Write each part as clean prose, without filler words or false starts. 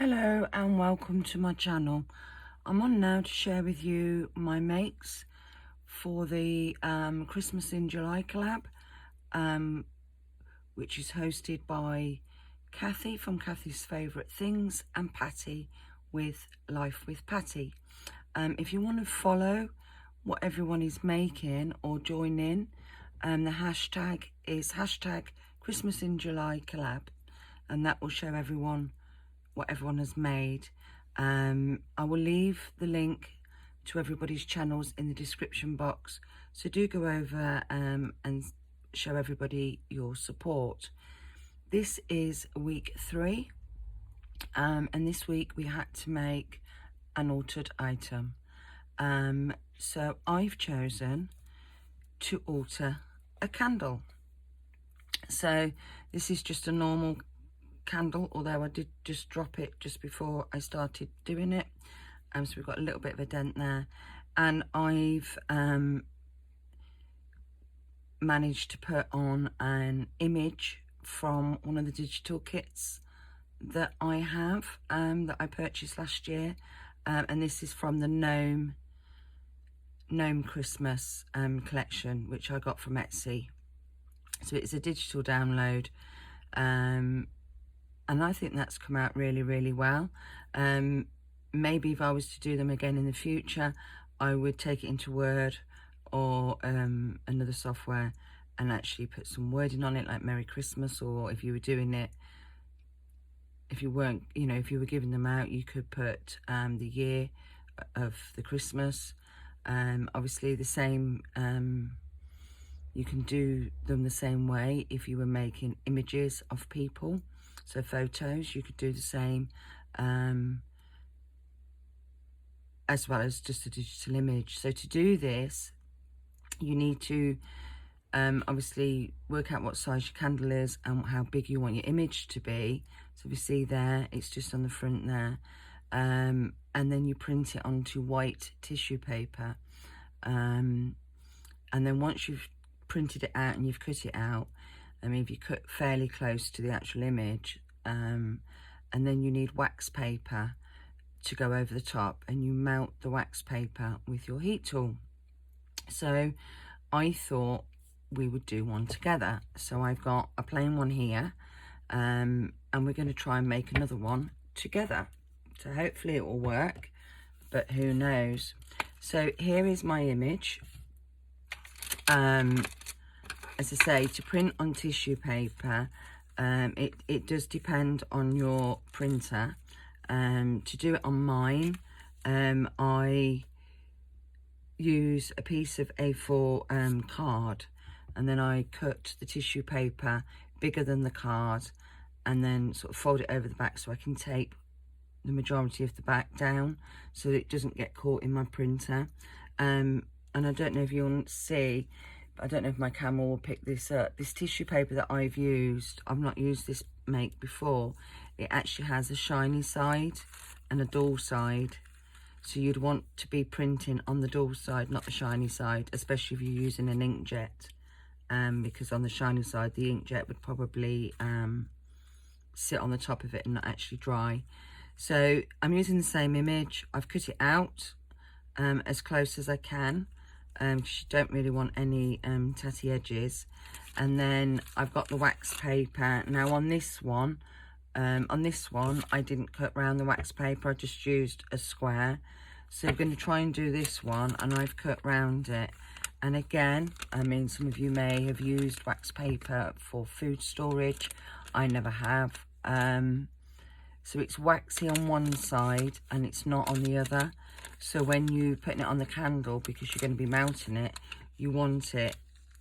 Hello and welcome to my channel. I'm on now to share with you my makes for the Christmas in July collab, which is hosted by Kathy from Kathy's Favourite Things and Patti with Life with Patti. If you want to follow what everyone is making or join in, the hashtag is hashtag Christmas in July collab, and that will show everyone what everyone has made. I will leave the link to everybody's channels in the description box, so do go over and show everybody your support. This is week 3, and this week we had to make an altered item. So I've chosen to alter a candle. So this is just a normal candle, although I did just drop it just before I started doing it, so we've got a little bit of a dent there, and I've managed to put on an image from one of the digital kits that I have, that I purchased last year, and this is from the Gnome Christmas collection, which I got from Etsy. So it's a digital download, and I think that's come out really well. Maybe if I was to do them again in the future, I would take it into Word or another software and actually put some wording on it, like Merry Christmas, or if you were doing it, if you weren't, if you were giving them out, you could put the year of the Christmas. Obviously the same, you can do them the same way if you were making images of people. So photos, you could do the same, as well as just a digital image. So to do this, you need to obviously work out what size your candle is and how big you want your image to be. So if you see there, it's just on the front there, and then you print it onto white tissue paper, and then once you've printed it out and you've cut it out, if you cut fairly close to the actual image, and then you need wax paper to go over the top, and you melt the wax paper with your heat tool. So I thought we would do one together. So I've got a plain one here, and we're going to try and make another one together. So hopefully it will work, but who knows. So here is my image. As I say, to print on tissue paper, it does depend on your printer. To do it on mine, I use a piece of A4 card, and then I cut the tissue paper bigger than the card, and then sort of fold it over the back so I can tape the majority of the back down so that it doesn't get caught in my printer. And I don't know if you'll see, I don't know if my camera will pick this up. This tissue paper that I've used, I've not used this make before. It actually has a shiny side and a dull side. So you'd want to be printing on the dull side, not the shiny side, especially if you're using an inkjet. Because on the shiny side, the inkjet would probably sit on the top of it and not actually dry. So I'm using the same image. I've cut it out as close as I can, because you don't really want any tatty edges. And then I've got the wax paper. Now on this one I didn't cut round the wax paper, I just used a square. So I'm going to try and do this one, and I've cut round it. And again, some of you may have used wax paper for food storage. I never have. So it's waxy on one side and it's not on the other. So when you're putting it on the candle, because you're going to be mounting it, you want it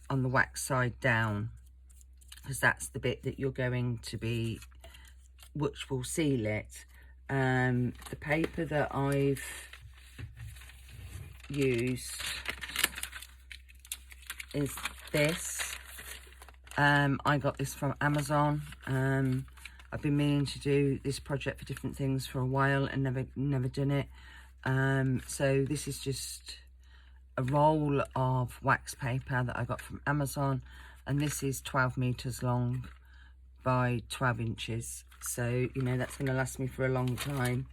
on the wax side down, because that's the bit that you're going to be, which will seal it. The paper that I've used is this. I got this from Amazon. I've been meaning to do this project for different things for a while and never done it. So this is just a roll of wax paper that I got from Amazon, and this is 12 meters long by 12 inches. so you know that's going to last me for a long time.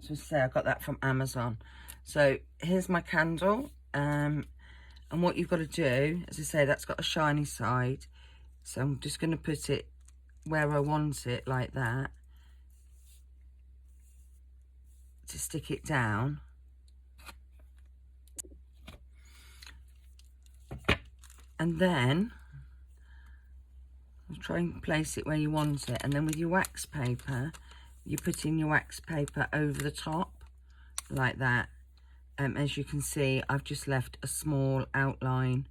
So say I got that from Amazon. So here's my candle, and what you've got to do, as I say, that's got a shiny side, so I'm just going to put it where I want it, like that, to stick it down. And then I'll try and place it where you want it, and then with your wax paper, you put in your wax paper over the top, like that. As you can see, I've just left a small outline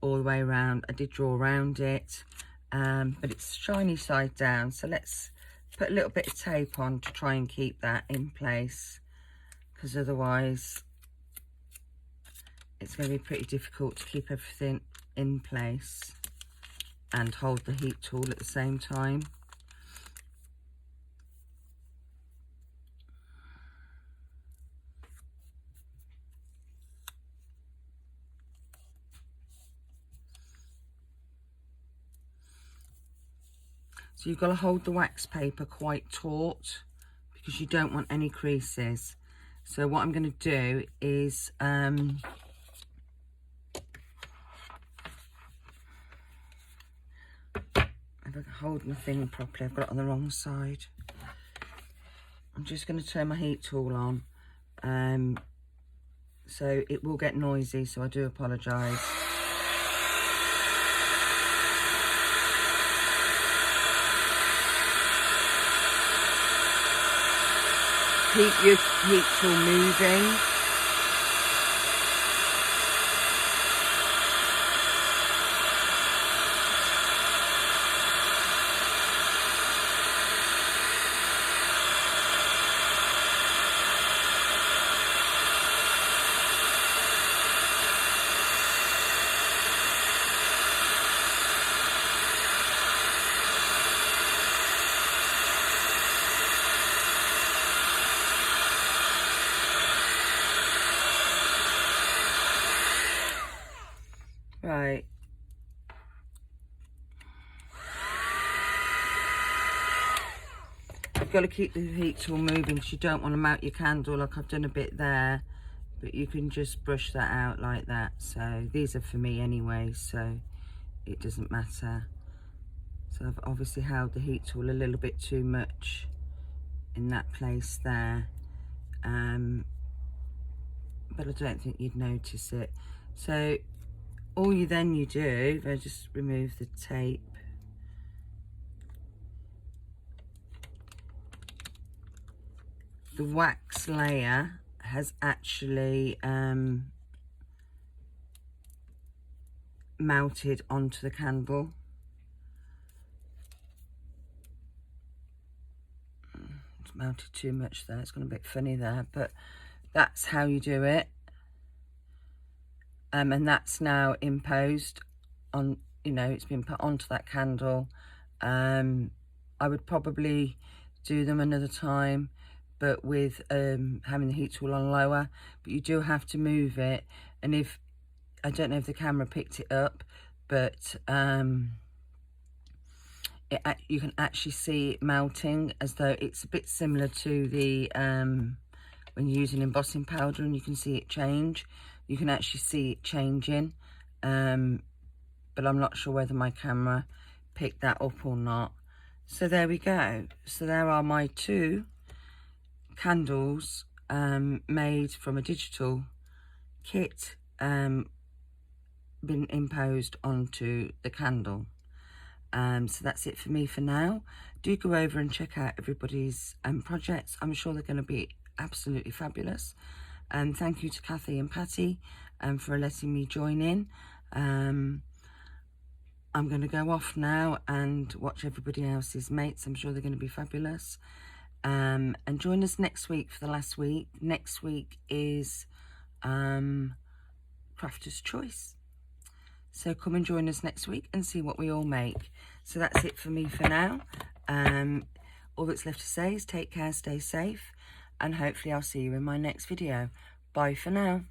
all the way around. I did draw around it, but it's shiny side down, so let's put a little bit of tape on to try and keep that in place, because otherwise it's going to be pretty difficult to keep everything in place and hold the heat tool at the same time. So you've got to hold the wax paper quite taut because you don't want any creases. So what I'm going to do is if I can hold my thing properly, I've got it on the wrong side. I'm just going to turn my heat tool on, so it will get noisy, so I do apologise. Keep your heat tool moving. Right. You've got to keep the heat tool moving because you don't want to mount your candle. Like I've done a bit there, but you can just brush that out like that. So these are for me anyway, so it doesn't matter. So I've obviously held the heat tool a little bit too much in that place there, but I don't think you'd notice it. So all you do, if I just remove the tape, the wax layer has actually mounted onto the candle. It's mounted too much there, it's gone a bit funny there, but that's how you do it. And that's now imposed on, you know, it's been put onto that candle. I would probably do them another time, but with having the heat tool on lower, but you do have to move it. And if, I don't know if the camera picked it up, but you can actually see it melting, as though it's a bit similar to the when you're using embossing powder and you can see it change. You can actually see it changing, but I'm not sure whether my camera picked that up or not. So there we go. So there are my two candles made from a digital kit, been imposed onto the candle. So that's it for me for now. Do go over and check out everybody's projects. I'm sure they're going to be absolutely fabulous. Thank you to Kathy and Patti for letting me join in. I'm going to go off now and watch everybody else's mates. I'm sure they're going to be fabulous. And join us next week for the last week. Next week is Crafter's Choice. So come and join us next week and see what we all make. So that's it for me for now. All that's left to say is take care, stay safe, and hopefully I'll see you in my next video. Bye for now.